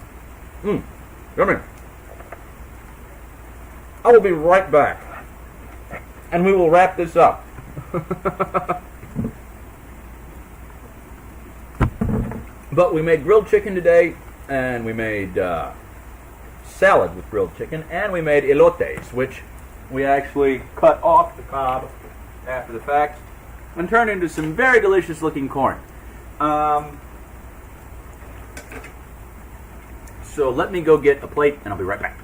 Speaker 1: Yummy. I will be right back, and we will wrap this up. But we made grilled chicken today, and we made salad with grilled chicken, and we made elotes, which we actually cut off the cob after the fact and turned into some very delicious looking corn. So let me go get a plate, and I'll be right back.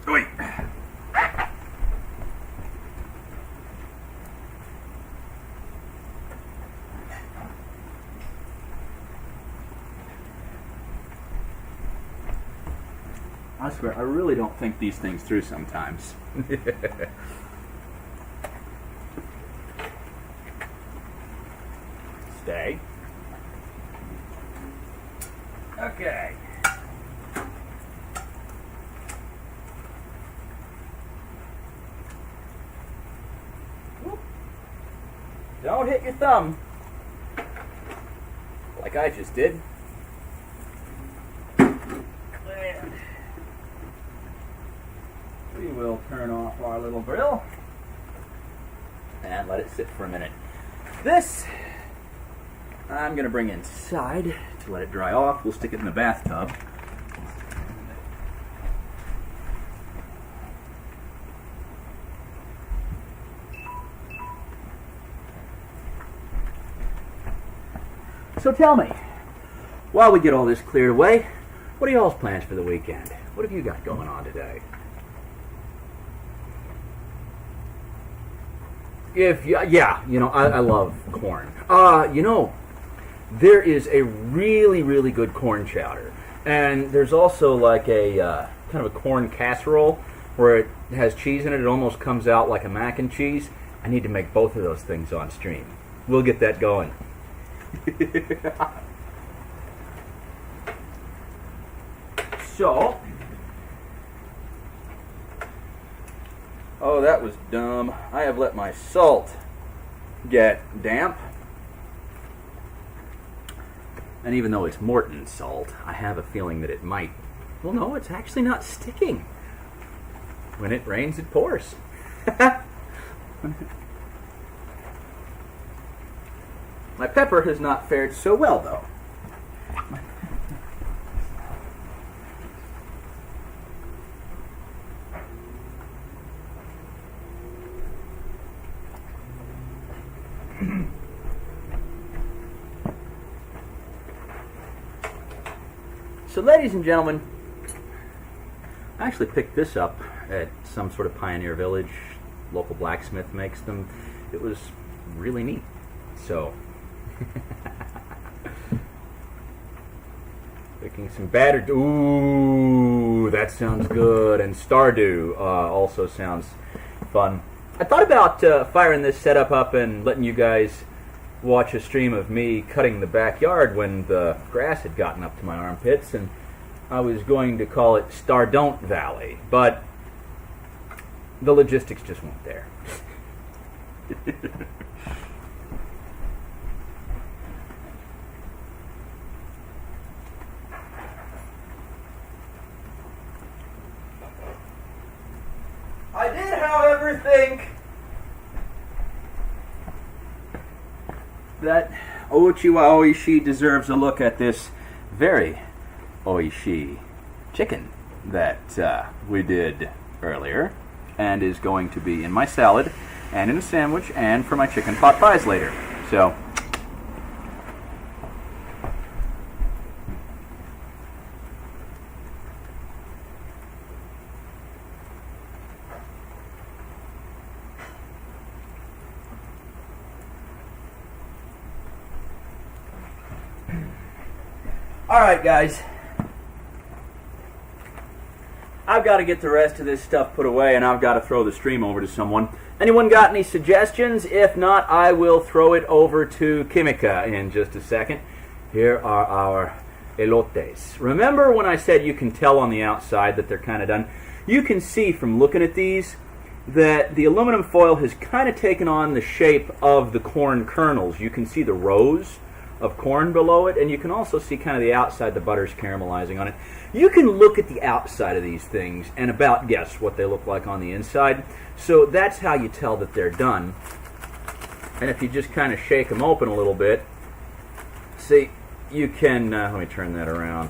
Speaker 1: Wait. I swear, I really don't think these things through sometimes. Stay. Okay. Whoop. Don't hit your thumb like I just did. We will turn off our little grill and let it sit for a minute. This I'm going to bring inside to let it dry off. We'll stick it in the bathtub. So tell me, while we get all this cleared away, what are y'all's plans for the weekend? What have you got going on today? I love corn. There is a really, really good corn chowder. And there's also like a kind of a corn casserole where it has cheese in it. It almost comes out like a mac and cheese. I need to make both of those things on stream. we'll get that going. So, oh, that was dumb. I have let my salt get damp. And even though it's Morton salt, I have a feeling that it might. Well, no, it's actually not sticking. When it rains, it pours. My pepper has not fared so well, though. So, ladies and gentlemen, I actually picked this up at some sort of pioneer village. Local blacksmith makes them. It was really neat. So, picking some battered. Ooh, that sounds good. And Stardew also sounds fun. I thought about firing this setup up and letting you guys watch a stream of me cutting the backyard when the grass had gotten up to my armpits, and I was going to call it Stardon't Valley, but the logistics just weren't there. I did, however, think that Ochiwa Oishi deserves a look at this very Oishi chicken that we did earlier, and is going to be in my salad, and in a sandwich, and for my chicken pot pies later. So, alright guys, I've got to get the rest of this stuff put away, and I've got to throw the stream over to someone. Anyone got any suggestions? If not, I will throw it over to Kimika in just a second. Here are our elotes. Remember when I said you can tell on the outside that they're kind of done? You can see from looking at these that the aluminum foil has kind of taken on the shape of the corn kernels. You can see the rows of corn below it, and you can also see kind of the outside, the butter's caramelizing on it. You can look at the outside of these things and about guess what they look like on the inside. So that's how you tell that they're done. And if you just kind of shake them open a little bit, see, you can, let me turn that around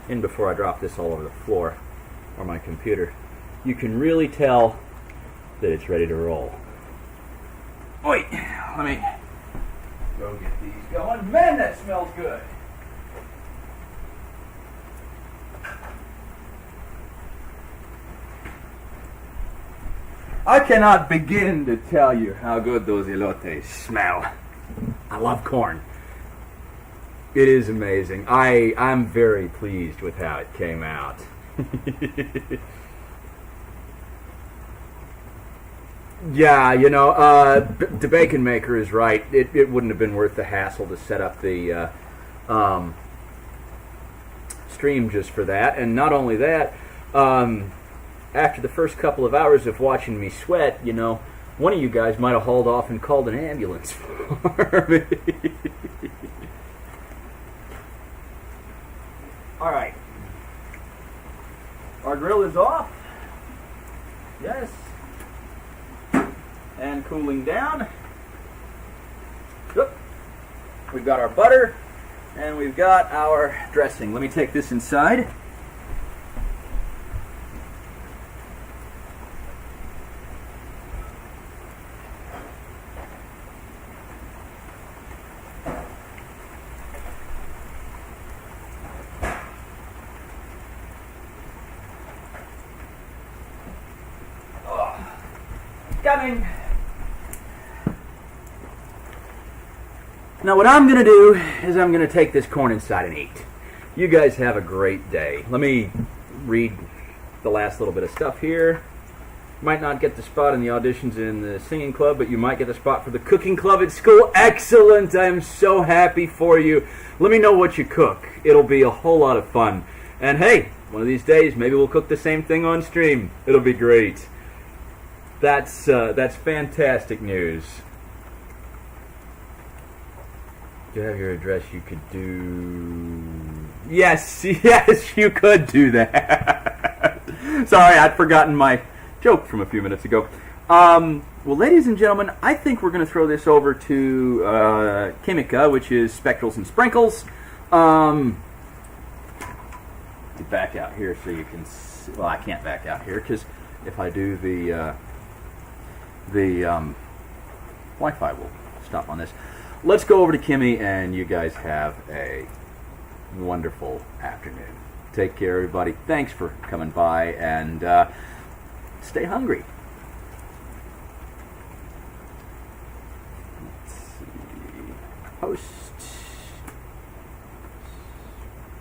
Speaker 1: in before I drop this all over the floor or my computer. You can really tell that it's ready to roll. Wait, let me go get these going. Man, that smells good. I cannot begin to tell you how good those elotes smell. I love corn. It is amazing. I'm very pleased with how it came out. Yeah, you know, the bacon maker is right. It wouldn't have been worth the hassle to set up the stream just for that. And not only that, after the first couple of hours of watching me sweat, you know, one of you guys might have hauled off and called an ambulance for me. All right. Our grill is off. Yes. And cooling down. Oop. We've got our butter, and we've got our dressing. Let me take this inside. Coming. Now what I'm going to do is I'm going to take this corn inside and eat. You guys have a great day. Let me read the last little bit of stuff here. Might not get the spot in the auditions in the singing club, but you might get the spot for the cooking club at school. Excellent! I'm so happy for you. Let me know what you cook. It'll be a whole lot of fun. And hey, one of these days, maybe we'll cook the same thing on stream. It'll be great. That's fantastic news. Do you have your address? You could do... Yes, yes, you could do that. Sorry, I'd forgotten my joke from a few minutes ago. Well, ladies and gentlemen, I think we're going to throw this over to Kimika, which is Spectrals and Sprinkles. Get back out here so you can see. Well, I can't back out here because if I do the Wi-Fi will stop on this. Let's go over to Kimmy, and you guys have a wonderful afternoon. Take care, everybody. Thanks for coming by, and stay hungry. Let's see. Post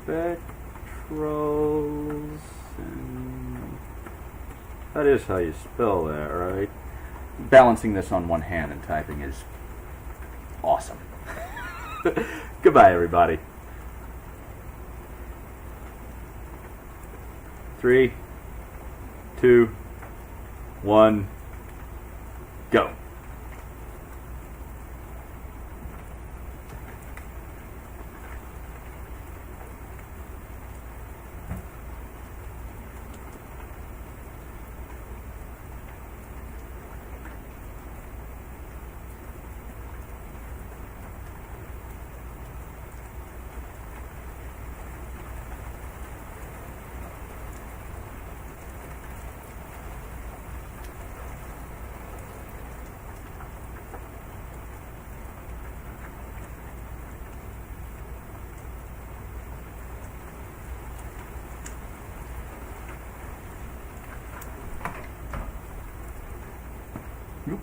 Speaker 1: Spectrals. That is how you spell that, right? Balancing this on one hand and typing is awesome. Goodbye, everybody. 3, 2, 1, go. Nope.